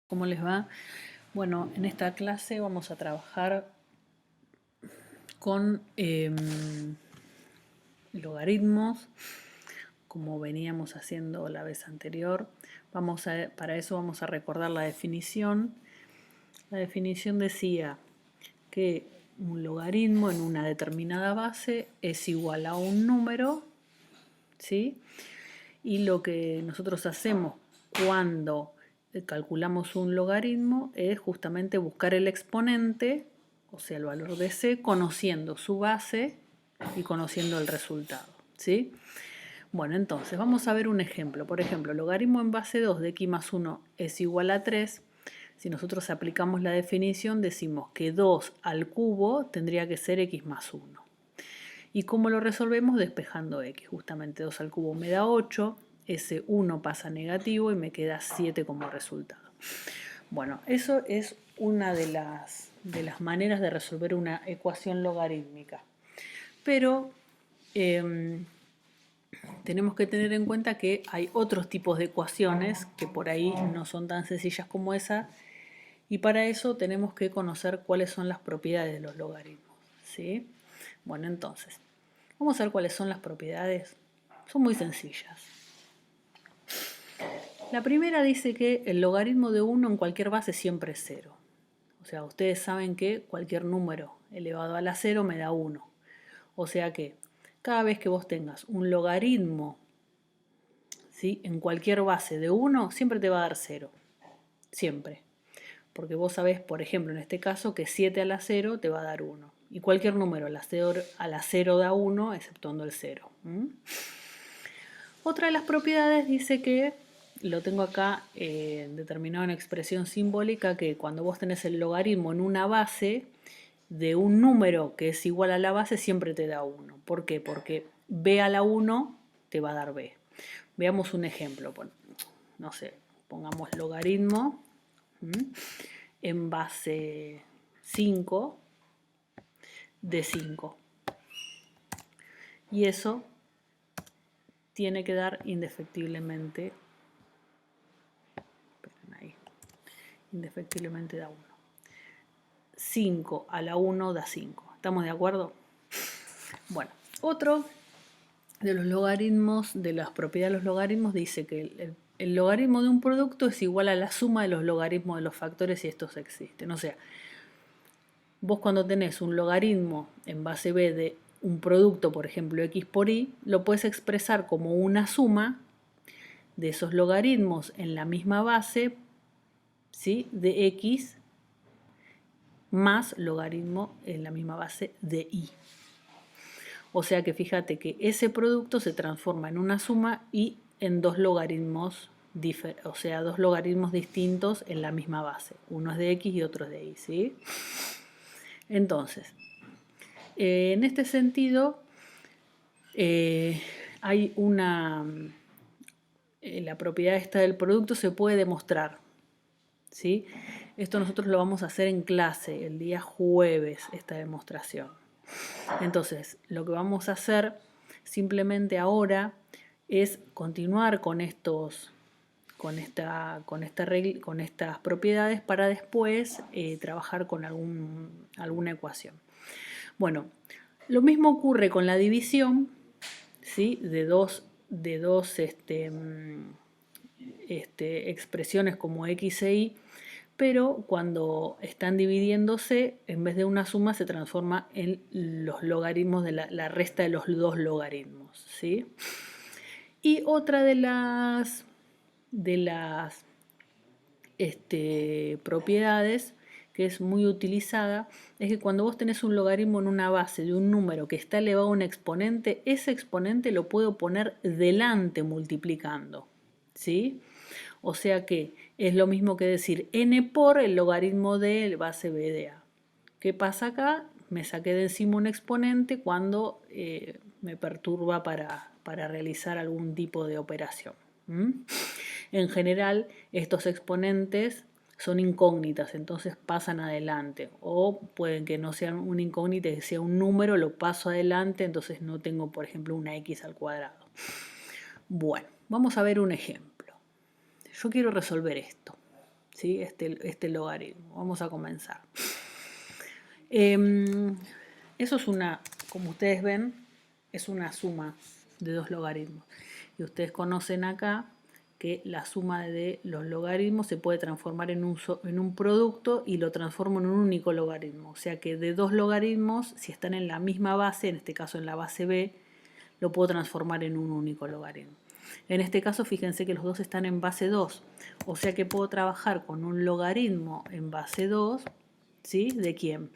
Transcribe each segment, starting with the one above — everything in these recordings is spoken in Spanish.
¿Cómo les va? Bueno, en esta clase vamos a trabajar con logaritmos, como veníamos haciendo la vez anterior. Para eso vamos a recordar la definición. La definición decía que un logaritmo en una determinada base es igual a un número, ¿sí? Y lo que nosotros hacemos cuando calculamos un logaritmo es justamente buscar el exponente, o sea, el valor de c, conociendo su base y conociendo el resultado, ¿sí? Bueno, entonces vamos a ver un ejemplo. Por ejemplo, logaritmo en base 2 de x más 1 es igual a 3. Si nosotros aplicamos la definición, decimos que 2 al cubo tendría que ser x más 1. ¿Y cómo lo resolvemos? Despejando x. Justamente 2 al cubo me da 8, ese 1 pasa negativo y me queda 7 como resultado. Bueno, eso es una de las maneras de resolver una ecuación logarítmica. Pero tenemos que tener en cuenta que hay otros tipos de ecuaciones que por ahí no son tan sencillas como esa, y para eso tenemos que conocer cuáles son las propiedades de los logaritmos, ¿sí? Bueno, entonces, vamos a ver cuáles son las propiedades. Son muy sencillas. La primera dice que el logaritmo de 1 en cualquier base siempre es 0. O sea, ustedes saben que cualquier número elevado a la 0 me da 1. O sea que cada vez que vos tengas un logaritmo, ¿sí?, en cualquier base de 1, siempre te va a dar 0. Siempre. Porque vos sabés, por ejemplo, en este caso, que 7 a la 0 te va a dar 1. Y cualquier número a la 0 da 1, exceptuando el 0. Otra de las propiedades dice que, lo tengo acá determinado en expresión simbólica, que cuando vos tenés el logaritmo en una base de un número que es igual a la base, siempre te da 1. ¿Por qué? Porque b a la 1 te va a dar b. Veamos un ejemplo. No sé, pongamos logaritmo en base 5 de 5. Y eso tiene que dar indefectiblemente, indefectiblemente da 1. 5 a la 1 da 5. ¿Estamos de acuerdo? Bueno, otro de los logaritmos, de las propiedades de los logaritmos, dice que el logaritmo de un producto es igual a la suma de los logaritmos de los factores si estos existen. O sea, vos cuando tenés un logaritmo en base b de un producto, por ejemplo, x por y, lo puedes expresar como una suma de esos logaritmos en la misma base, ¿sí?, de x más logaritmo en la misma base de y. O sea que fíjate que ese producto se transforma en una suma y en dos logaritmos distintos en la misma base. Uno es de x y otro es de y, ¿sí? Entonces, en este sentido, hay la propiedad esta del producto se puede demostrar, ¿sí? Esto nosotros lo vamos a hacer en clase el día jueves, esta demostración. Entonces, lo que vamos a hacer simplemente ahora es continuar con estas propiedades para después trabajar con alguna ecuación. Bueno, lo mismo ocurre con la división, ¿sí?, de dos expresiones como x e y, pero cuando están dividiéndose, en vez de una suma se transforma en los logaritmos de la resta de los dos logaritmos, ¿sí? Y otra de las propiedades que es muy utilizada es que cuando vos tenés un logaritmo en una base de un número que está elevado a un exponente, ese exponente lo puedo poner delante multiplicando, ¿sí? O sea que es lo mismo que decir n por el logaritmo de base b de a. ¿Qué pasa acá? Me saqué de encima un exponente cuando me perturba para realizar algún tipo de operación. En general, estos exponentes son incógnitas, entonces pasan adelante. O pueden que no sean una incógnita, que sea un número, lo paso adelante, entonces no tengo, por ejemplo, una x al cuadrado. Bueno, vamos a ver un ejemplo. Yo quiero resolver esto, ¿sí? Este logaritmo. Vamos a comenzar. Eso es como ustedes ven, es una suma de dos logaritmos. Y ustedes conocen acá que la suma de los logaritmos se puede transformar en un producto y lo transformo en un único logaritmo. O sea que de dos logaritmos, si están en la misma base, en este caso en la base B, lo puedo transformar en un único logaritmo. En este caso, fíjense que los dos están en base 2. O sea que puedo trabajar con un logaritmo en base 2, ¿sí? ¿De quién?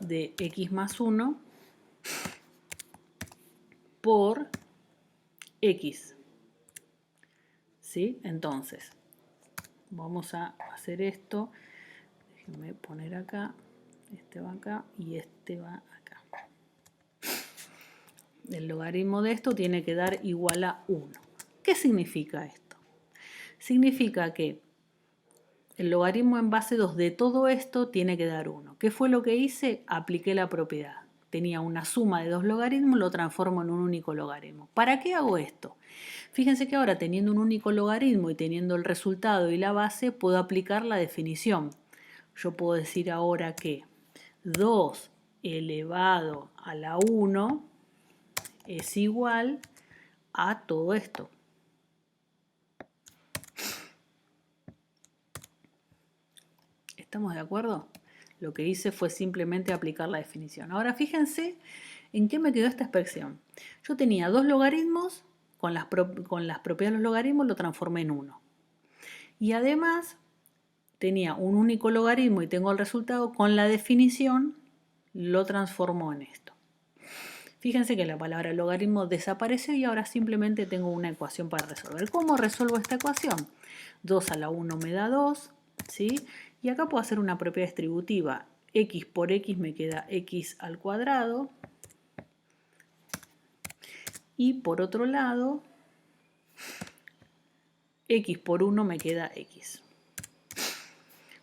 De x más 1 por x. ¿Sí? Entonces, vamos a hacer esto. Déjenme poner acá. Este va acá y este va acá. El logaritmo de esto tiene que dar igual a 1. ¿Qué significa esto? Significa que el logaritmo en base 2 de todo esto tiene que dar 1. ¿Qué fue lo que hice? Apliqué la propiedad. Tenía una suma de dos logaritmos, lo transformo en un único logaritmo. ¿Para qué hago esto? Fíjense que ahora teniendo un único logaritmo y teniendo el resultado y la base, puedo aplicar la definición. Yo puedo decir ahora que 2 elevado a la 1 es igual a todo esto. ¿Estamos de acuerdo? Lo que hice fue simplemente aplicar la definición. Ahora fíjense en qué me quedó esta expresión. Yo tenía dos logaritmos, con las propiedades de los logaritmos lo transformé en uno. Y además tenía un único logaritmo y tengo el resultado, con la definición lo transformo en esto. Fíjense que la palabra logaritmo desapareció y ahora simplemente tengo una ecuación para resolver. ¿Cómo resuelvo esta ecuación? 2 a la 1 me da 2, ¿sí? Y acá puedo hacer una propiedad distributiva. X por X me queda X al cuadrado. Y por otro lado, X por 1 me queda X.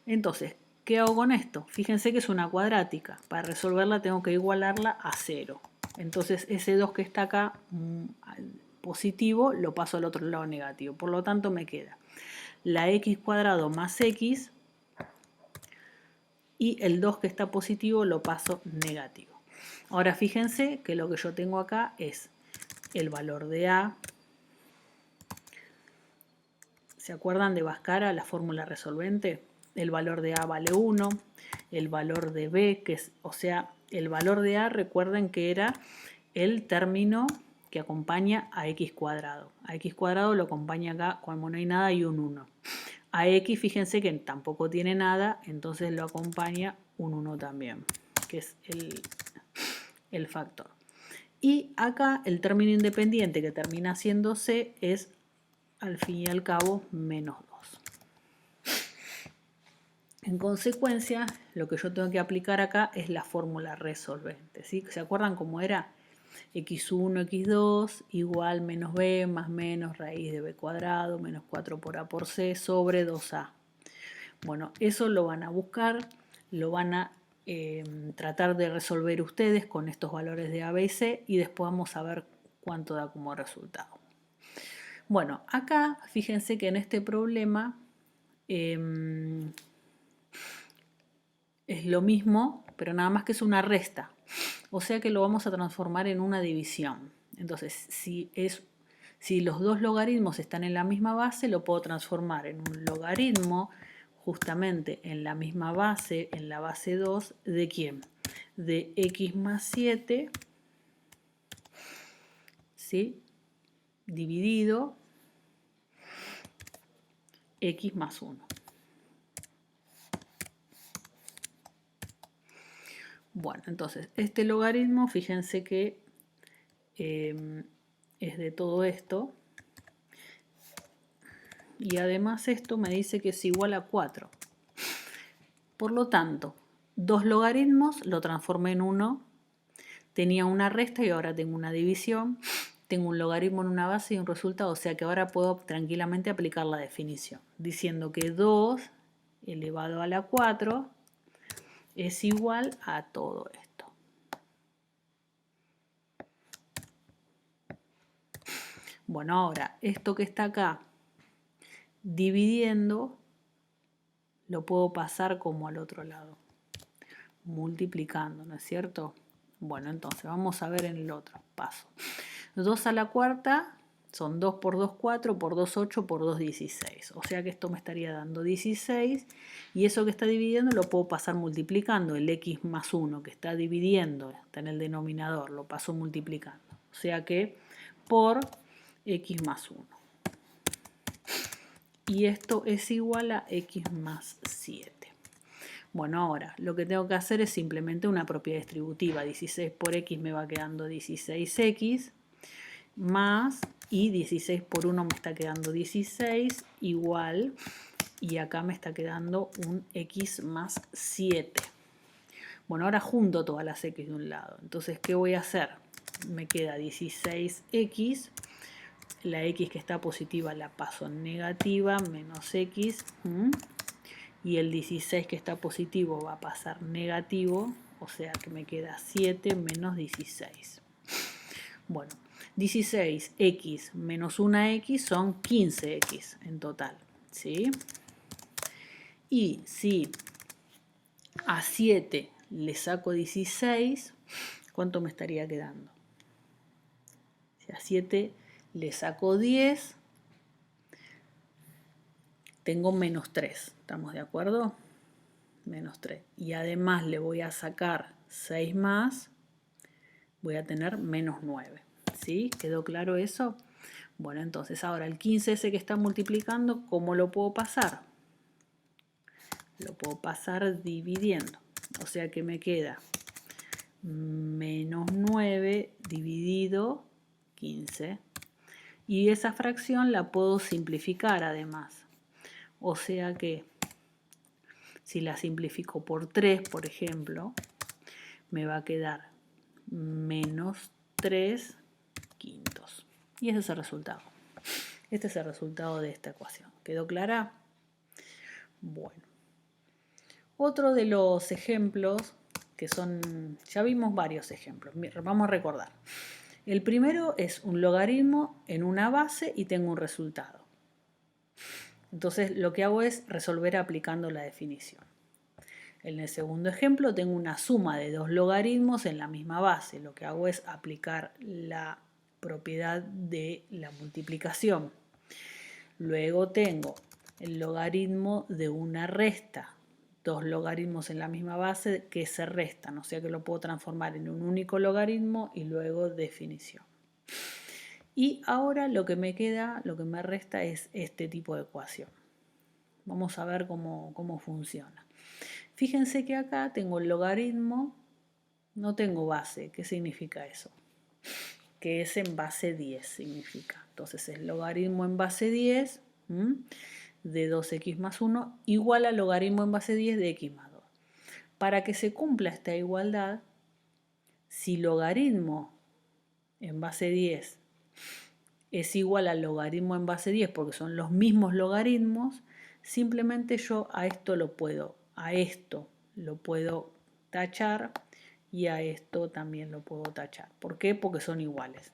Entonces, ¿qué hago con esto? Fíjense que es una cuadrática. Para resolverla tengo que igualarla a 0. Entonces ese 2 que está acá positivo lo paso al otro lado negativo. Por lo tanto me queda la x cuadrado más x y el 2 que está positivo lo paso negativo. Ahora fíjense que lo que yo tengo acá es el valor de A. ¿Se acuerdan de Bhaskara, la fórmula resolvente? El valor de A vale 1, el valor de B, o sea, el valor de A, recuerden que era el término que acompaña a x cuadrado. A x cuadrado lo acompaña acá, cuando no hay nada hay un 1. A x, fíjense que tampoco tiene nada, entonces lo acompaña un 1 también, que es el factor. Y acá el término independiente que termina siendo C es, al fin y al cabo, menos 2. En consecuencia, lo que yo tengo que aplicar acá es la fórmula resolvente, ¿sí? ¿Se acuerdan cómo era? x1, x2 igual menos b más menos raíz de b cuadrado menos 4 por a por c sobre 2a. Bueno, eso lo van a buscar, lo van a tratar de resolver ustedes con estos valores de a, b y c y después vamos a ver cuánto da como resultado. Bueno, acá fíjense que en este problema es lo mismo, pero nada más que es una resta. O sea que lo vamos a transformar en una división. Entonces, si los dos logaritmos están en la misma base, lo puedo transformar en un logaritmo justamente en la misma base, en la base 2, ¿de quién? De x más 7, ¿sí? Dividido x más 1. Bueno, entonces, este logaritmo, fíjense que es de todo esto. Y además esto me dice que es igual a 4. Por lo tanto, dos logaritmos lo transformé en uno. Tenía una resta y ahora tengo una división. Tengo un logaritmo en una base y un resultado. O sea que ahora puedo tranquilamente aplicar la definición. Diciendo que 2 elevado a la 4 es igual a todo esto. Bueno, ahora esto que está acá dividiendo lo puedo pasar como al otro lado, multiplicando, ¿no es cierto? Bueno, entonces vamos a ver en el otro paso. 2 a la cuarta son 2 por 2, 4, por 2, 8, por 2, 16. O sea que esto me estaría dando 16 y eso que está dividiendo lo puedo pasar multiplicando. El x más 1 que está dividiendo, está en el denominador, lo paso multiplicando. O sea que por x más 1. Y esto es igual a x más 7. Bueno, ahora lo que tengo que hacer es simplemente una propiedad distributiva. 16 por x me va quedando 16x más, y 16 por 1 me está quedando 16 igual, y acá me está quedando un x más 7. Bueno, ahora junto todas las x de un lado. Entonces, ¿qué voy a hacer? Me queda 16x. La x que está positiva la paso en negativa, menos x. Y el 16 que está positivo va a pasar negativo, o sea que me queda 7 menos 16. Bueno, 16x menos 1x son 15x en total, ¿sí? Y si a 7 le saco 16, ¿cuánto me estaría quedando? Si a 7 le saco 10, tengo menos 3, ¿estamos de acuerdo? Menos 3. Y además le voy a sacar 6 más, voy a tener menos 9. ¿Sí? ¿Quedó claro eso? Bueno, entonces ahora el 15 ese que está multiplicando, ¿cómo lo puedo pasar? Lo puedo pasar dividiendo. O sea que me queda menos 9 dividido 15. Y esa fracción la puedo simplificar además. O sea que si la simplifico por 3, por ejemplo, me va a quedar menos 3 quintos. Y ese es el resultado. Este es el resultado de esta ecuación. ¿Quedó clara? Bueno. Otro de los ejemplos, que son, ya vimos varios ejemplos, vamos a recordar. El primero es un logaritmo en una base y tengo un resultado. Entonces lo que hago es resolver aplicando la definición. En el segundo ejemplo tengo una suma de dos logaritmos en la misma base. Lo que hago es aplicar la propiedad de la multiplicación. Luego tengo el logaritmo de una resta. Dos logaritmos en la misma base que se restan. O sea que lo puedo transformar en un único logaritmo y luego definición. Y ahora lo que me queda, lo que me resta es este tipo de ecuación. Vamos a ver cómo funciona. Fíjense que acá tengo el logaritmo, no tengo base. ¿Qué significa eso? Que es en base 10 significa. Entonces el logaritmo en base 10 de 2x más 1 igual al logaritmo en base 10 de x más 2. Para que se cumpla esta igualdad, si logaritmo en base 10 es igual al logaritmo en base 10 porque son los mismos logaritmos, simplemente yo a esto lo puedo tachar y a esto también lo puedo tachar. ¿Por qué? Porque son iguales.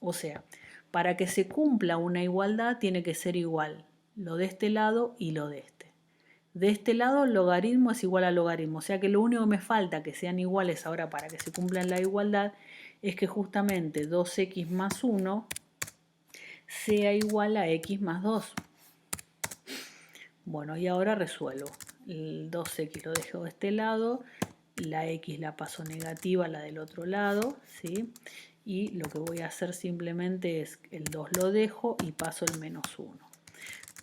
O sea, para que se cumpla una igualdad tiene que ser igual lo de este lado y lo de este. De este lado el logaritmo es igual al logaritmo, o sea que lo único que me falta que sean iguales ahora para que se cumpla la igualdad es que justamente 2x más 1 sea igual a x más 2. Bueno, y ahora resuelvo. El 2x lo dejo de este lado, la x la paso negativa a la del otro lado, ¿sí? Y lo que voy a hacer simplemente es el 2 lo dejo y paso el menos 1.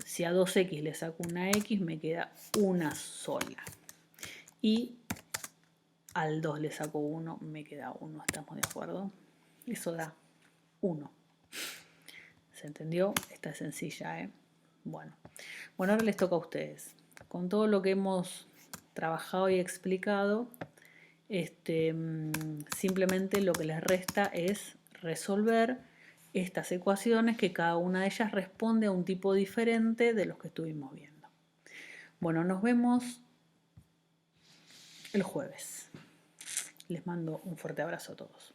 Si a 2x le saco una x me queda una sola. Y al 2 le saco 1 me queda 1, ¿estamos de acuerdo? Eso da 1. ¿Se entendió? Esta es sencilla, ¿eh? Bueno, ahora les toca a ustedes. Con todo lo que hemos trabajado y explicado, simplemente lo que les resta es resolver estas ecuaciones que cada una de ellas responde a un tipo diferente de los que estuvimos viendo. Bueno, nos vemos el jueves. Les mando un fuerte abrazo a todos.